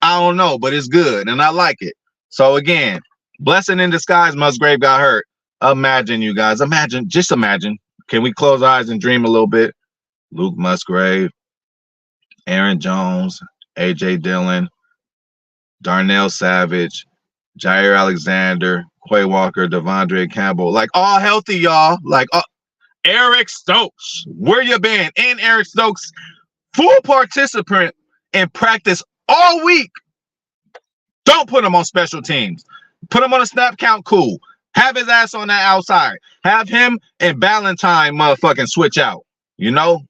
I don't know, but it's good and I like it. So again, blessing in disguise, Musgrave got hurt. Imagine, you guys. Just imagine. Can we close our eyes and dream a little bit? Luke Musgrave, Aaron Jones, A.J. Dillon, Darnell Savage, Jair Alexander, Quay Walker, Devondre Campbell. Like, all healthy, y'all. Like, Eric Stokes. Where you been? And Eric Stokes, full participant in practice all week. Don't put him on special teams. Put him on a snap count, cool. Have his ass on that outside. Have him and Valentine motherfucking switch out.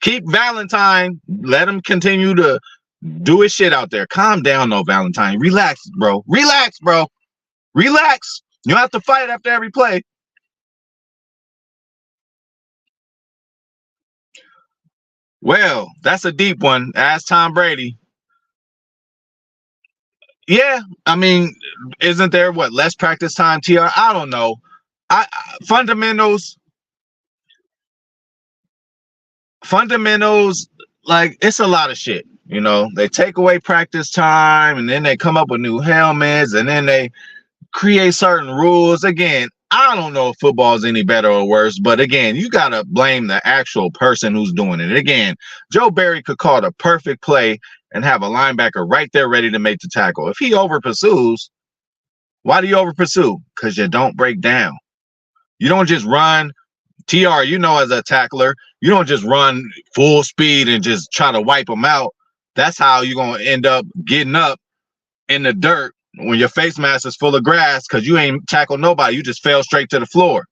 Keep Valentine. Let him continue to do his shit out there. Calm down, though, Valentine. Relax, bro. Relax, bro. Relax. You don't have to fight after every play. Well, that's a deep one. Ask Tom Brady. Yeah, I mean, isn't there less practice time, TR? I don't know. Fundamentals, like, it's a lot of shit. They take away practice time and then they come up with new helmets and then they create certain rules. Again, I don't know if football is any better or worse, but again, you got to blame the actual person who's doing it. Again, Joe Barry could call the perfect play and have a linebacker right there ready to make the tackle. If he over pursues, why do you over pursue? Because you don't break down. You don't just run. TR, as a tackler, you don't just run full speed and just try to wipe them out. That's how you're going to end up getting up in the dirt when your face mask is full of grass because you ain't tackled nobody. You just fell straight to the floor.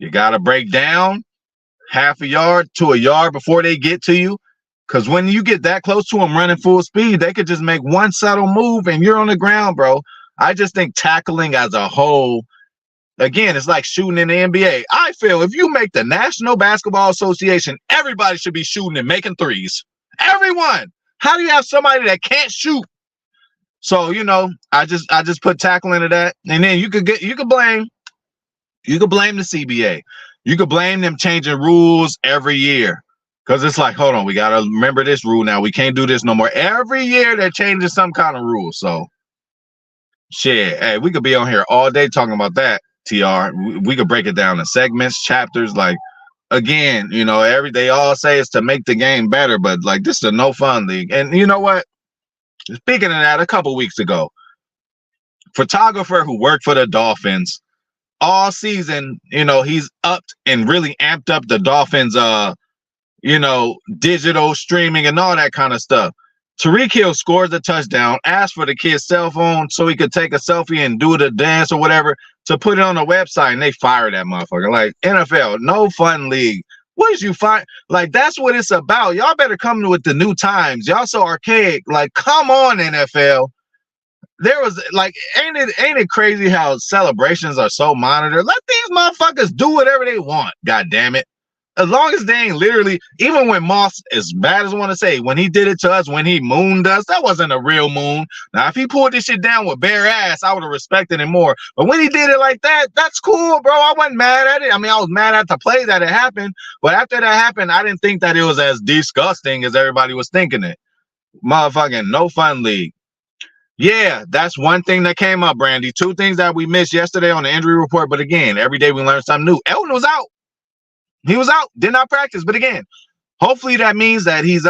You got to break down half a yard to a yard before they get to you. Because when you get that close to them running full speed, they could just make one subtle move and you're on the ground, bro. I just think tackling as a whole, again, it's like shooting in the NBA. I feel if you make the National Basketball Association, everybody should be shooting and making threes. Everyone. How do you have somebody that can't shoot? So, I just put tackle into that. And then you could blame the CBA. You could blame them changing rules every year. Because it's like, hold on, we got to remember this rule now. We can't do this no more. Every year they're changing some kind of rule. So, shit, hey, we could be on here all day talking about that, TR. We could break it down in segments, chapters. Like, again, they all say it's to make the game better, but like, this is a no fun league. And you know what? Speaking of that, a couple weeks ago, photographer who worked for the Dolphins all season, he's upped and really amped up the Dolphins, digital streaming and all that kind of stuff. Tyreek Hill scores a touchdown, asked for the kid's cell phone so he could take a selfie and do the dance or whatever to put it on the website, and they fired that motherfucker. Like, NFL, no fun league. What did you find? Like, that's what it's about. Y'all better come with the new times. Y'all so archaic. Like, come on, NFL. There was like, ain't it crazy how celebrations are so monitored? Let these motherfuckers do whatever they want. God damn it. As long as they ain't literally, even when Moss, as bad as I want to say, when he did it to us, when he mooned us, that wasn't a real moon. Now, if he pulled this shit down with bare ass, I would have respected him more. But when he did it like that, that's cool, bro. I wasn't mad at it. I mean, I was mad at the play that it happened. But after that happened, I didn't think that it was as disgusting as everybody was thinking it. Motherfucking no fun league. Yeah, that's one thing that came up, Brandy. Two things that we missed yesterday on the injury report. But again, every day we learn something new. Elton was out. He was out, did not practice. But again, hopefully that means that he's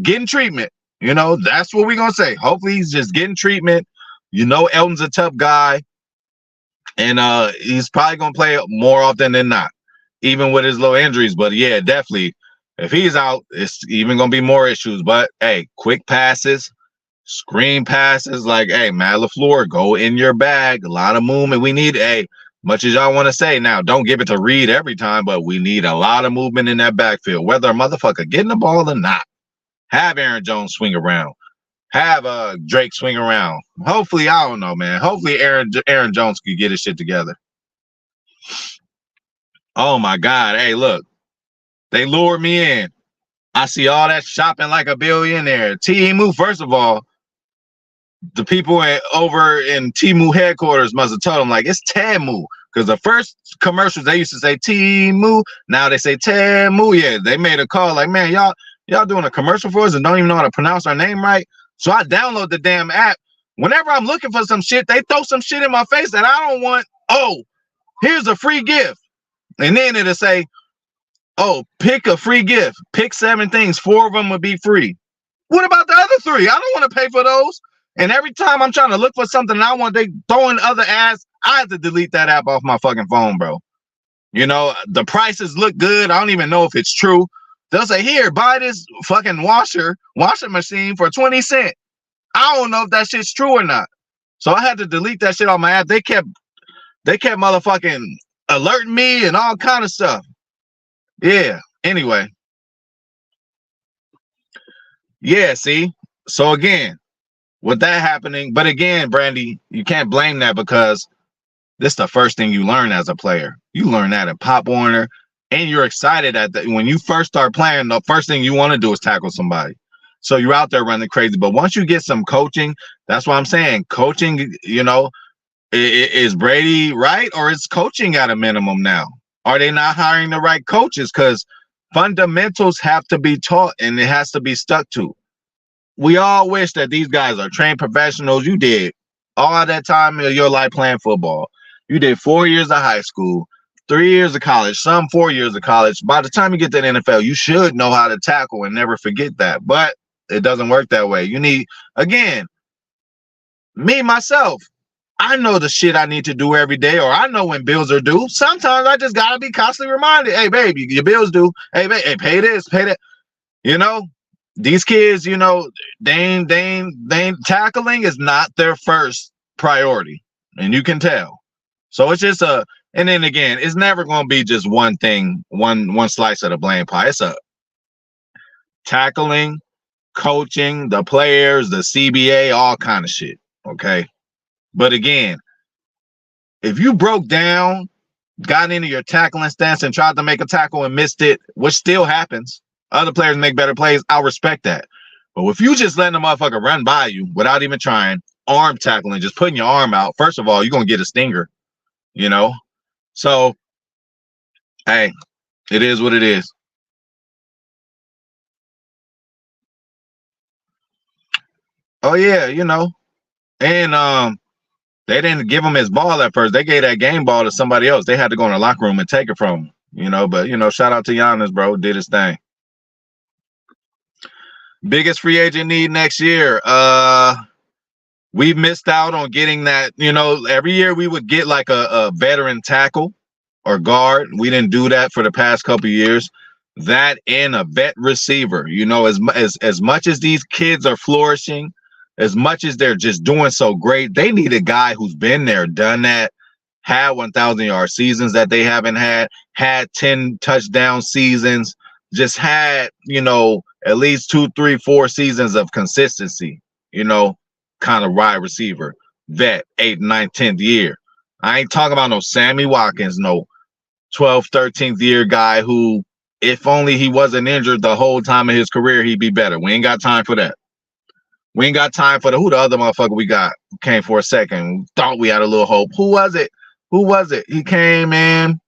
getting treatment. You know, that's what we're going to say. Hopefully he's just getting treatment. You know, Elton's a tough guy. And he's probably going to play more often than not, even with his low injuries. But yeah, definitely, if he's out, it's even going to be more issues. But hey, quick passes, screen passes, like, hey, Matt LaFleur, go in your bag. A lot of movement. We need, hey, much as y'all want to say now, don't give it to Reed every time, but we need a lot of movement in that backfield, whether a motherfucker getting the ball or not. Have Aaron Jones swing around. Have Drake swing around. Hopefully, I don't know, man. Hopefully Aaron Jones can get his shit together. Oh, my God. Hey, look. They lured me in. I see all that shopping like a billionaire. Temu, first of all, the people over in Temu headquarters must have told them, like, it's Temu. Because the first commercials, they used to say Temu. Now they say Temu. Yeah, they made a call like, man, y'all doing a commercial for us and don't even know how to pronounce our name right. So I download the damn app. Whenever I'm looking for some shit, they throw some shit in my face that I don't want. Oh, here's a free gift. And then it'll say, oh, pick a free gift. Pick 7 things. 4 of them would be free. What about the other 3? I don't want to pay for those. And every time I'm trying to look for something I want, they throwing other ads. I have to delete that app off my fucking phone, bro. You know, the prices look good. I don't even know if it's true. They'll say, here, buy this fucking washing machine for 20 cents. I don't know if that shit's true or not. So I had to delete that shit on my app. They kept motherfucking alerting me and all kind of stuff. Yeah. Anyway. Yeah, see? So again, with that happening, but again, Brandy, you can't blame that because this is the first thing you learn as a player. You learn that in Pop Warner, and you're excited at that. When you first start playing, the first thing you want to do is tackle somebody. So you're out there running crazy. But once you get some coaching, that's what I'm saying. Coaching, you know, is Brady right, or is coaching at a minimum now? Are they not hiring the right coaches? Because fundamentals have to be taught, and it has to be stuck to. We all wish that these guys are trained professionals. You did all that time of your life playing football. You did 4 years of high school, 3 years of college, some 4 years of college. By the time you get to the NFL, you should know how to tackle and never forget that. But it doesn't work that way. You need, again, me, myself, I know the shit I need to do every day, or I know when bills are due. Sometimes I just got to be constantly reminded, hey, babe, your bills due. Hey, babe, hey, pay this, pay that. You know? These kids, you know, they ain't tackling is not their first priority, and you can tell. So it's just and then again, it's never going to be just one thing, one slice of the blame pie. It's a tackling, coaching, the players, the CBA, all kind of shit. Okay, but again, if you broke down, got into your tackling stance, and tried to make a tackle and missed it, which still happens. Other players make better plays. I'll respect that. But if you just letting a motherfucker run by you without even trying, arm tackling, just putting your arm out, first of all, you're going to get a stinger, you know? So, hey, it is what it is. Oh, yeah, you know. And they didn't give him his ball at first. They gave that game ball to somebody else. They had to go in the locker room and take it from him, you know? But, you know, shout out to Giannis, bro. Did his thing. Biggest free agent need next year. We missed out on getting that. You know, every year we would get like a veteran tackle or guard. We didn't do that for the past couple of years. That and a vet receiver. You know, as much as these kids are flourishing, as much as they're just doing so great, they need a guy who's been there, done that, had 1,000-yard seasons that they haven't had 10 touchdown seasons, just had, you know, at least 2, 3, 4 seasons of consistency, you know, kind of wide receiver, vet, 8th, 9th, 10th year. I ain't talking about no Sammy Watkins, no 12th, 13th year guy who, if only he wasn't injured the whole time of his career, he'd be better. We ain't got time for that. We ain't got time for who the other motherfucker we got came for a second. Thought we had a little hope. Who was it? He came in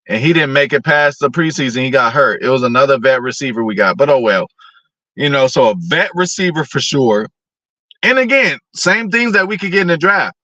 and he didn't make it past the preseason. He got hurt. It was another vet receiver we got, but oh well. You know, so a vet receiver for sure. And again, same things that we could get in the draft.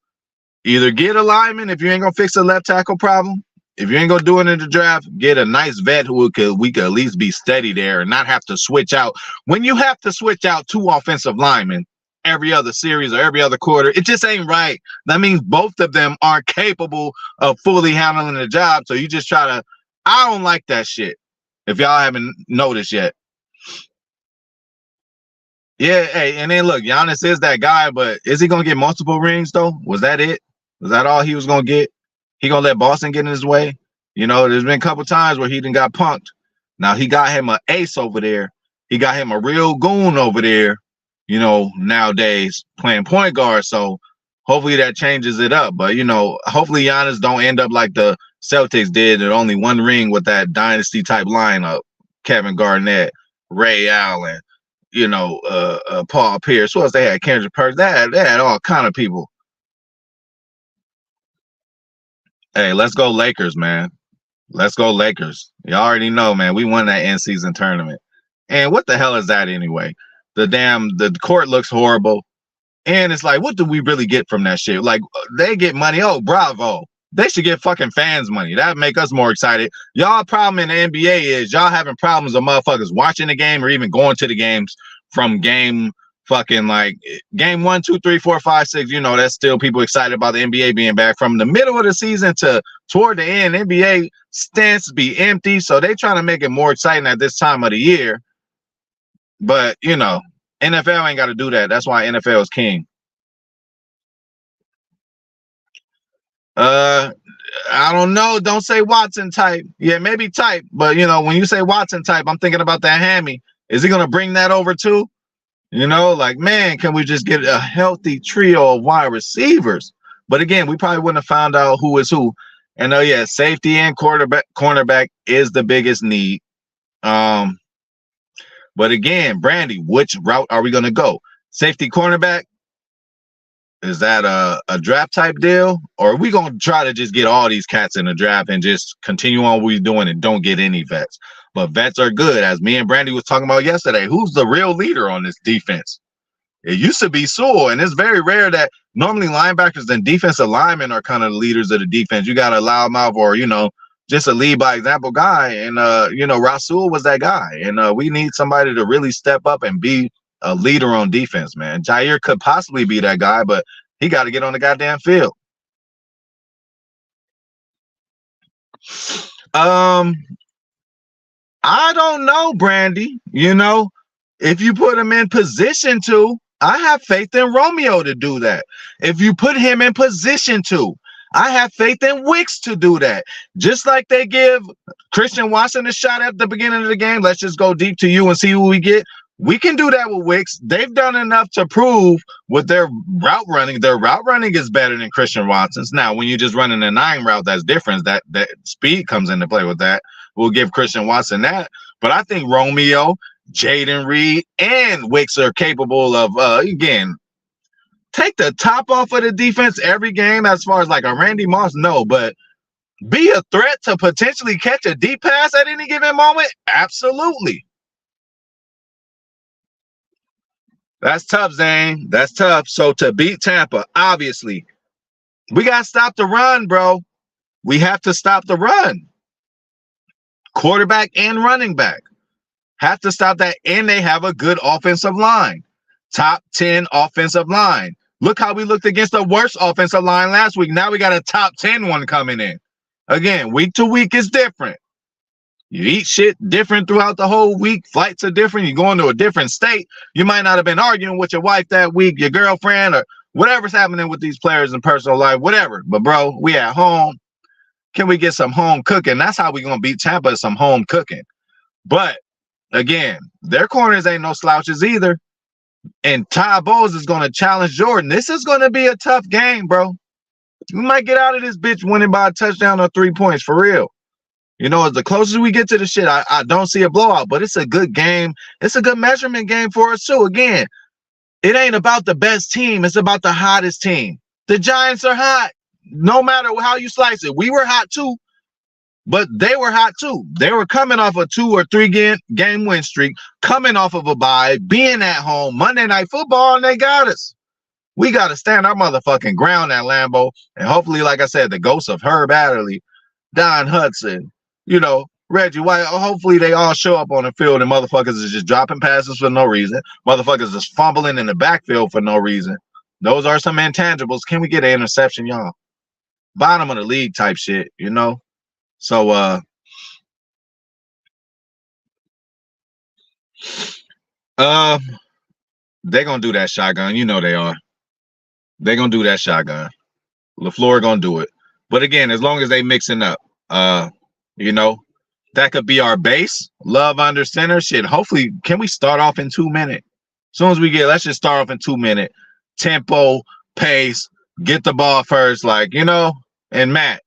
Either get a lineman if you ain't gonna fix the left tackle problem. If you ain't gonna do it in the draft, get a nice vet who we could at least be steady there and not have to switch out. When you have to switch out 2 offensive linemen every other series or every other quarter, it just ain't right. That means both of them aren't capable of fully handling the job. So you just try to. I don't like that shit. If y'all haven't noticed yet. Yeah, hey, and then look, Giannis is that guy, but is he gonna get multiple rings though? Was that it? Was that all he was gonna get? He gonna let Boston get in his way? You know, there's been a couple times where he done got punked. Now he got him an ace over there. He got him a real goon over there, you know, nowadays playing point guard. So hopefully that changes it up. But, you know, hopefully Giannis don't end up like the Celtics did at only 1 ring with that dynasty type lineup. Kevin Garnett, Ray Allen, you know, Paul Pierce. Who else they had? Kendrick Perkins. They had all kind of people. Hey, let's go Lakers, man. Let's go Lakers. You already know, man. We won that in-season tournament. And what the hell is that anyway? The court looks horrible. And it's like, what do we really get from that shit? Like, they get money. Oh, bravo. They should get fucking fans money. That'd make us more excited. Y'all problem in the NBA is y'all having problems with motherfuckers watching the game or even going to the games from game fucking like game 1, 2, 3, 4, 5, 6. You know, that's still people excited about the NBA being back. From the middle of the season to toward the end, NBA stands be empty. So they trying to make it more exciting at this time of the year. But, you know, NFL ain't got to do that. That's why NFL is king. I don't know. Don't say Watson type. Yeah, maybe type. But, you know, when you say Watson type, I'm thinking about that hammy. Is he going to bring that over too? You know, like, man, can we just get a healthy trio of wide receivers? But again, we probably wouldn't have found out who is who. And yeah, safety and cornerback is the biggest need. But again, Brandy, which route are we going to go? Safety, cornerback? Is that a draft type deal? Or are we going to try to just get all these cats in the draft and just continue on what we're doing and don't get any vets? But vets are good. As me and Brandy was talking about yesterday, who's the real leader on this defense? It used to be Sewell, and it's very rare that normally linebackers and defensive linemen are kind of the leaders of the defense. You got a loudmouth or, you know, just a lead by example guy. And, you know, Rasul was that guy. And we need somebody to really step up and be a leader on defense, man. Jair could possibly be that guy, but he got to get on the goddamn field. I don't know, Brandy. You know, if you put him in position to, I have faith in Romeo to do that. If you put him in position to, I have faith in Wicks to do that. Just like they give Christian Watson a shot at the beginning of the game. Let's just go deep to you and see who we get. We can do that with Wicks. They've done enough to prove with their route running. Their route running is better than Christian Watson's. Now, when you're just running a 9 route, that's different. That speed comes into play with that. We'll give Christian Watson that. But I think Romeo, Jaden Reed, and Wicks are capable of, again, take the top off of the defense every game as far as like a Randy Moss, no, but be a threat to potentially catch a deep pass at any given moment? Absolutely. That's tough, Zane. That's tough. So to beat Tampa, obviously, we got to stop the run, bro. We have to stop the run. Quarterback and running back have to stop that, and they have a good offensive line. Top 10 offensive line. Look how we looked against the worst offensive line last week. Now we got a top 10 one coming in. Again, week to week is different. You eat shit different throughout the whole week. Flights are different. You go into a different state. You might not have been arguing with your wife that week, your girlfriend, or whatever's happening with these players in personal life, whatever. But, bro, we at home. Can we get some home cooking? That's how we going to beat Tampa, some home cooking. But, again, their corners ain't no slouches either. And Ty Bowles is going to challenge Jordan. This is going to be a tough game, bro. We might get out of this bitch winning by a touchdown or 3 points, for real. You know, as the closer we get to the shit, I don't see a blowout, but it's a good game. It's a good measurement game for us, too. Again, it ain't about the best team. It's about the hottest team. The Giants are hot. No matter how you slice it. We were hot, too, but they were hot, too. They were coming off a 2 or 3 game win streak, coming off of a bye, being at home, Monday Night Football, and they got us. We got to stand our motherfucking ground at Lambeau, and hopefully, like I said, the ghosts of Herb Adderley, Don Hudson, you know, Reggie White, hopefully they all show up on the field and motherfuckers is just dropping passes for no reason. Motherfuckers is fumbling in the backfield for no reason. Those are some intangibles. Can we get an interception, y'all? Bottom of the league type shit, you know? So, they're going to do that shotgun. You know they are. They're going to do that shotgun. LaFleur going to do it. But again, as long as they mixing up, you know, that could be our base. Love under center. Shit, hopefully, can we start off in 2 minutes? As soon as we get, let's just start off in 2 minutes. Tempo, pace, get the ball first. Like, you know, and Matt,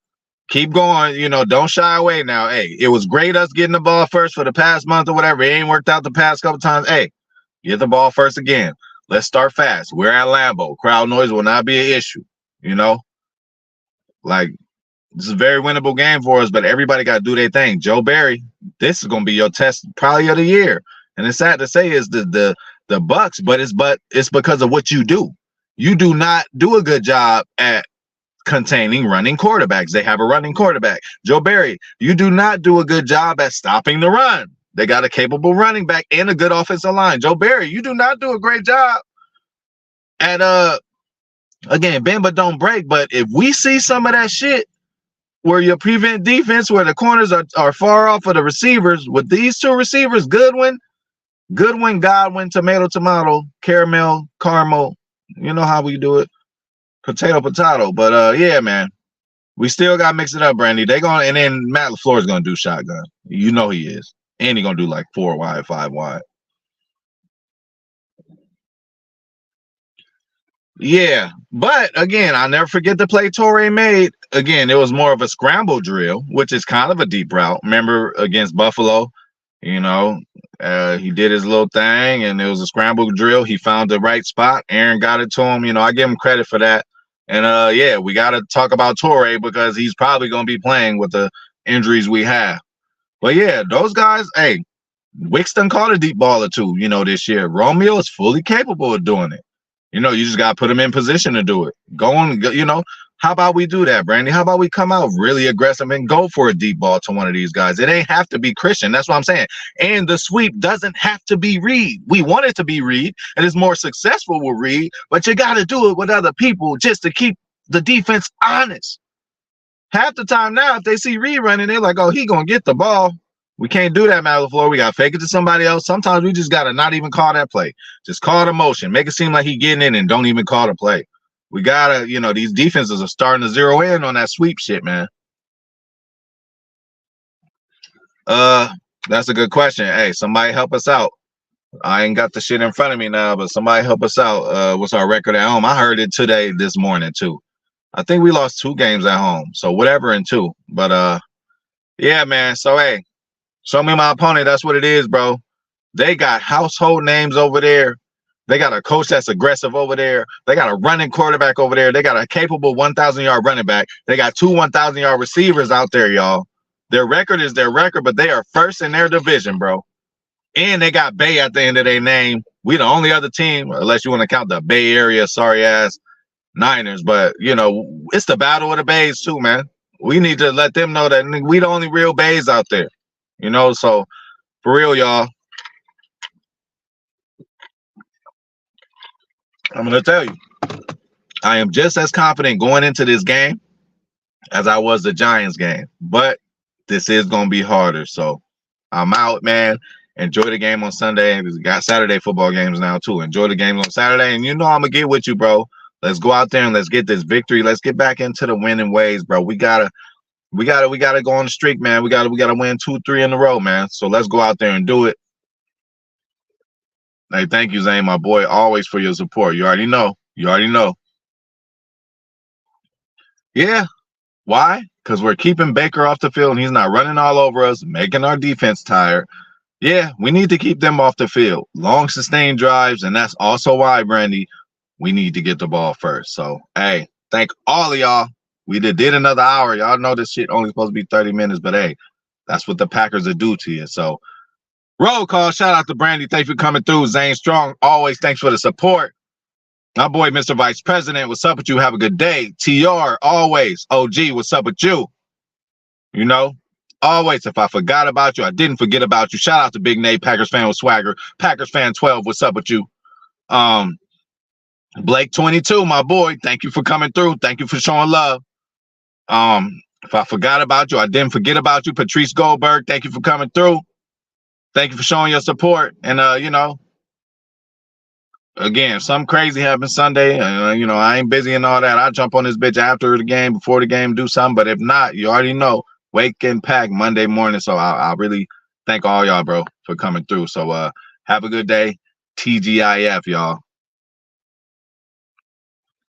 keep going. You know, don't shy away now. Hey, it was great us getting the ball first for the past month or whatever. It ain't worked out the past couple times. Hey, get the ball first again. Let's start fast. We're at Lambeau. Crowd noise will not be an issue. You know, like, this is a very winnable game for us, but everybody got to do their thing. Joe Barry, this is going to be your test probably of the year. And it's sad to say is the Bucks, but it's because of what you do. You do not do a good job at containing running quarterbacks. They have a running quarterback. Joe Barry, you do not do a good job at stopping the run. They got a capable running back and a good offensive line. Joe Barry, you do not do a great job at again, bend but don't break. But if we see some of that shit, where you prevent defense, where the corners are far off of the receivers, with these two receivers, Goodwin, Godwin, tomato, caramel, you know how we do it, potato. But yeah, man, we still got to mix it up, Brandy. And then Matt LaFleur is gonna do shotgun. You know he is, and he's gonna do like 4 wide, 5 wide. Yeah, but again, I'll never forget the play Torrey made. Again, it was more of a scramble drill, which is kind of a deep route. Remember against Buffalo, you know, he did his little thing, and it was a scramble drill. He found the right spot. Aaron got it to him. You know, I give him credit for that. And yeah, we got to talk about Torrey because he's probably going to be playing with the injuries we have. But yeah, those guys, hey, Wixton caught a deep ball or two, you know, this year. Romeo is fully capable of doing it. You know, you just got to put him in position to do it. Go on, you know, how about we do that, Brandy? How about we come out really aggressive and go for a deep ball to one of these guys? It ain't have to be Christian. That's what I'm saying. And the sweep doesn't have to be Reed. We want it to be Reed, and it's more successful with Reed, but you got to do it with other people just to keep the defense honest. Half the time now, if they see Reed running, they're like, oh, he going to get the ball. We can't do that, Matt LaFleur. We got to fake it to somebody else. Sometimes we just got to not even call that play. Just call the motion. Make it seem like he getting in and don't even call the play. We got to, you know, these defenses are starting to zero in on that sweep shit, man. That's a good question. Hey, somebody help us out. I ain't got the shit in front of me now, but somebody help us out. What's our record at home? I heard it this morning, too. I think we lost 2 games at home. So whatever in 2. But, yeah, man. So, hey. Show me my opponent. That's what it is, bro. They got household names over there. They got a coach that's aggressive over there. They got a running quarterback over there. They got a capable 1,000-yard running back. They got 2 1,000-yard receivers out there, y'all. Their record is their record, but they are first in their division, bro. And they got Bay at the end of their name. We the only other team, unless you want to count the Bay Area sorry-ass Niners. But, you know, it's the battle of the Bays, too, man. We need to let them know that we the only real Bays out there. You know, so for real, y'all, I'm going to tell you, I am just as confident going into this game as I was the Giants game, but this is going to be harder. So I'm out, man. Enjoy the game on Sunday. We got Saturday football games now too. Enjoy the games on Saturday, and you know I'm gonna get with you, bro. Let's go out there and let's get this victory. Let's get back into the winning ways, bro. We gotta go on the streak, man. We gotta win 2-3 in a row, man. So let's go out there and do it. Hey, thank you, Zane, my boy, always for your support. You already know. You already know. Yeah. Why? Because we're keeping Baker off the field and he's not running all over us, making our defense tired. Yeah, we need to keep them off the field. Long sustained drives, and that's also why, Brandy, we need to get the ball first. So, hey, thank all of y'all. We did another hour. Y'all know this shit only supposed to be 30 minutes, but hey, that's what the Packers will do to you. So, roll call. Shout out to Brandy. Thanks for coming through. Zane Strong, always thanks for the support. My boy, Mr. Vice President, what's up with you? Have a good day. TR, always. OG, what's up with you? You know, always, if I forgot about you, I didn't forget about you. Shout out to Big Nate, Packers fan with swagger. Packers fan 12, what's up with you? Blake 22, my boy, thank you for coming through. Thank you for showing love. If I forgot about you, I didn't forget about you. Patrice Goldberg, thank you for coming through. Thank you for showing your support. And, you know, again, something crazy happened Sunday. You know, I ain't busy and all that. I jump on this bitch after the game, before the game, do something. But if not, you already know, wake and pack Monday morning. So I really thank all y'all, bro, for coming through. So have a good day. TGIF, y'all.